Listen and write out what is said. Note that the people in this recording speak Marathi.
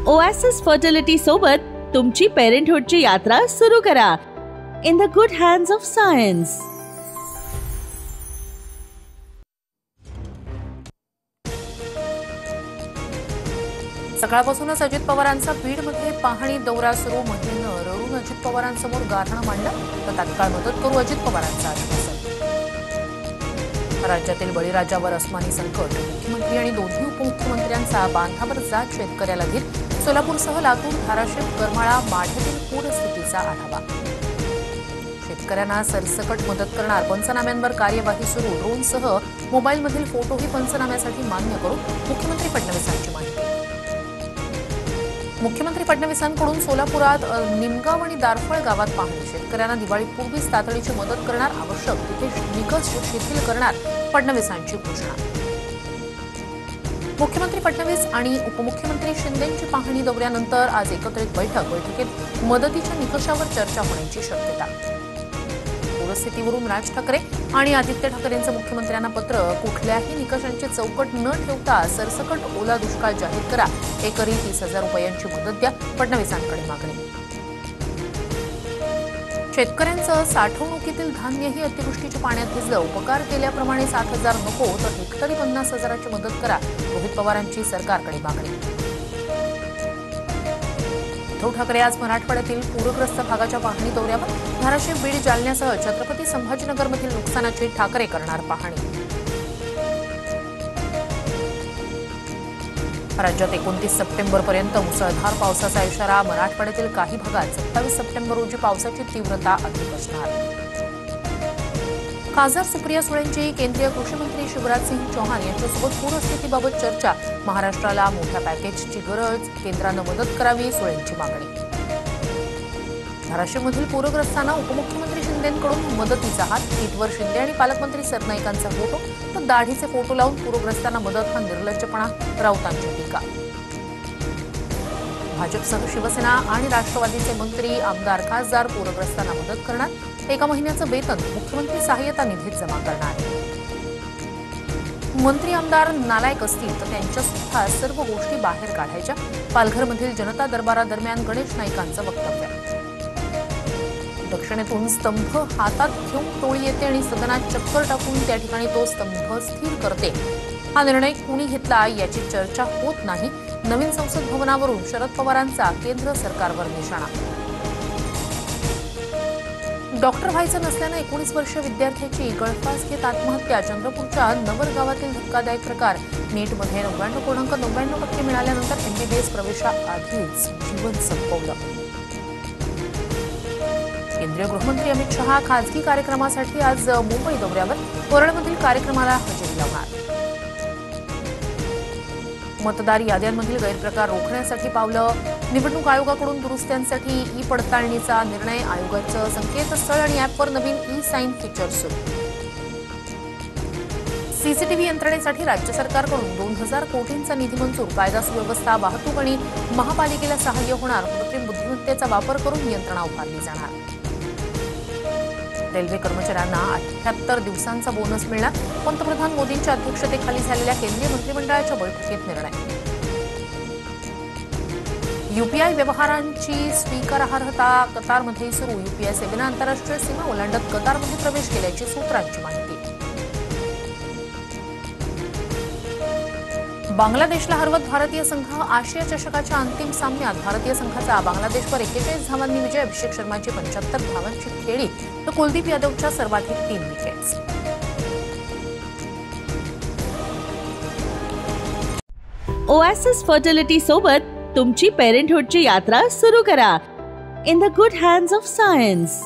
ओएसिस फर्टिलिटी सोबत तुमची पेरेंटहुडची यात्रा सुरू करा. In the good hands of science. सकाळपासूनच अजित पवारांचा बीडमध्ये पाहणी दौरा सुरू. महिलेनं रडून अजित पवारांसमोर गाऱ्हाण मांडलं तर तात्काळ मदत करू अजित पवारांचं आश्वासन. राज्यातील बळीराजावर अस्मानी संकट. मुख्यमंत्री आणि दोन्ही उपमुख्यमंत्र्यांचा बांधावर जात शेतकऱ्याला धीर. सोलापूरसह लातूर, धाराशिव, करमाळा, माढ्यातील पूरस्थितीचा आढावा. शेतकऱ्यांना सरसकट मदत करणार. पंचनाम्यांवर कार्यवाही सुरू. ड्रोनसह मोबाईलमधील फोटोही पंचनाम्यासाठी मान्य करू. मुख्यमंत्री फडणवीसांची माहिती. मुख्यमंत्री फडणवीसांकडून सोलापुरात निमगाव आणि दारफळ गावात पाहणी. शेतकऱ्यांना दिवाळीपूर्वीच तातडीची मदत करणार. आवश्यक तिथे निकष शिथिल करणार. फडणवीसांची घोषणा. मुख्यमंत्री फडणवीस आणि उपमुख्यमंत्री शिंदेंची पाहणी दौऱ्यानंतर आज एकत्रित बैठकीत मदतीच्या निकषावर चर्चा होण्याची शक्यता. पूरस्थितीवरून राज ठाकरे आणि आदित्य ठाकरेंचं मुख्यमंत्र्यांना पत्र. कुठल्याही निकषांची चौकट न ठेवता सरसकट ओला दुष्काळ जाहीर करा. एकरी 30,000 रुपयांची मदत द्या. फडणवीसांकडे मागणी. शेतकऱ्यांचं साठवणुकीतील धान्यही अतिवृष्टीच्या पाण्यात भिजलं. उपकार केल्याप्रमाणे 7,000 नको तर हेक्टरी 50,000ची मदत करा. रोहित पवारांची सरकारकडे मागणी. उद्धव ठाकरे आज मराठवाड्यातील पूरग्रस्त भागाच्या पाहणी दौऱ्यावर. धाराशिव, बीड, जालन्यासह छत्रपती संभाजीनगरमधील नुकसानाची ठाकरे करणार पाहणी. राज्यात 29 सप्टेंबरपर्यंत मुसळधार पावसाचा इशारा. मराठवाड्यातील काही भागात 27 सप्टेंबर रोजी पावसाची तीव्रता अधिक असणार. खासदार सुप्रिया सुळेंची केंद्रीय कृषी मंत्री शिवराज सिंह चौहान यांच्यासोबत पूरस्थितीबाबत चर्चा. महाराष्ट्राला मोठ्या पॅकेजची गरज. केंद्रानं मदत करावी. सुळेंची मागणी. धाराशिवमधील पूरग्रस्तांना उपमुख्यमंत्री शिंदेंकडून मदतीचा हात. ट्विटवर शिंदे आणि पालकमंत्री सरनाईकांचा फोटो तर दाढीचे फोटो लावून पूरग्रस्तांना मदत हा निर्लज्जपणा. राऊतांची टीका. भाजपसह शिवसेना आणि राष्ट्रवादीचे मंत्री, आमदार, खासदार पूरग्रस्तांना मदत करणार. 1 महिन्याचं वेतन मुख्यमंत्री सहाय्यता निधीत जमा करणार. मंत्री आमदार नालायक असतील तर त्यांच्या सुद्धा सर्व गोष्टी बाहेर काढायच्या. पालघरमधील जनता दरबारादरम्यान गणेश नाईकांचं वक्तव्य. दक्षिणेतून स्तंभ हातात घेऊन टोळी येते आणि सदनात चक्कर टाकून त्या ठिकाणी तो स्तंभ स्थिर करते. हा निर्णय कुणी घेतला याची चर्चा होत नाही. नवीन संसद भवनावरून शरद पवारांचा केंद्र सरकारवर निशाणा. डॉक्टर व्हायचं नसल्यानं 19 वर्षीय विद्यार्थ्याची गळफास घेत आत्महत्या. चंद्रपूरच्या नवर गावातील धक्कादायक प्रकार. नीटमध्ये 99.99% मिळाल्यानंतर MBBS प्रवेशाआधीच जीवन संपवलं. केंद्रीय गृहमंत्री अमित शहा खासगी कार्यक्रमासाठी आज मुंबई दौऱ्यावर. कोरळमधील कार्यक्रमाला हजेरी लावणार. मतदार याद्यांमधील गैरप्रकार रोखण्यासाठी पावलं. निवडणूक आयोगाकडून दुरुस्त्यांसाठी ई पडताळणीचा निर्णय. आयोगाचं संकेतस्थळ आणि ॲपवर नवीन ई साईन फीचर सुरू. सीसीटीव्ही यंत्रणेसाठी राज्य सरकारकडून 2,000 कोटींचा निधी मंजूर. कायदा सुव्यवस्था, वाहतूक आणि महापालिकेला सहाय्य होणार. कृत्रिम बुद्धिमत्तेचा वापर करून यंत्रणा उभारली जाणार. रेल्वे कर्मचाऱ्यांना 78 दिवसांचा बोनस मिळणार. पंतप्रधान मोदींच्या अध्यक्षतेखाली झालेल्या केंद्रीय मंत्रिमंडळाच्या बैठकीत निर्णय. यूपीआय व्यवहारांची स्वीकारार्हता कतारमध्ये सुरू. यूपीआय सेवेनं आंतरराष्ट्रीय सीमा ओलांडत कतारमध्ये प्रवेश केल्याची सूत्रांची माहिती. बांगलादेशला हरवत भारतीय संघ. आशिया चषकाच्या अंतिम सामन्यात भारतीय संघाचा बांगलादेशवर 41 धावांनी विजय. अभिषेक शर्माची 75 धावांची खेळी तर कुलदीप यादवच्या सर्वाधिक 3 विकेट्स. ओएसिस फर्टिलिटी सोबत तुमची पेरेंटहुडची यात्रा सुरू करा. In the good hands of science.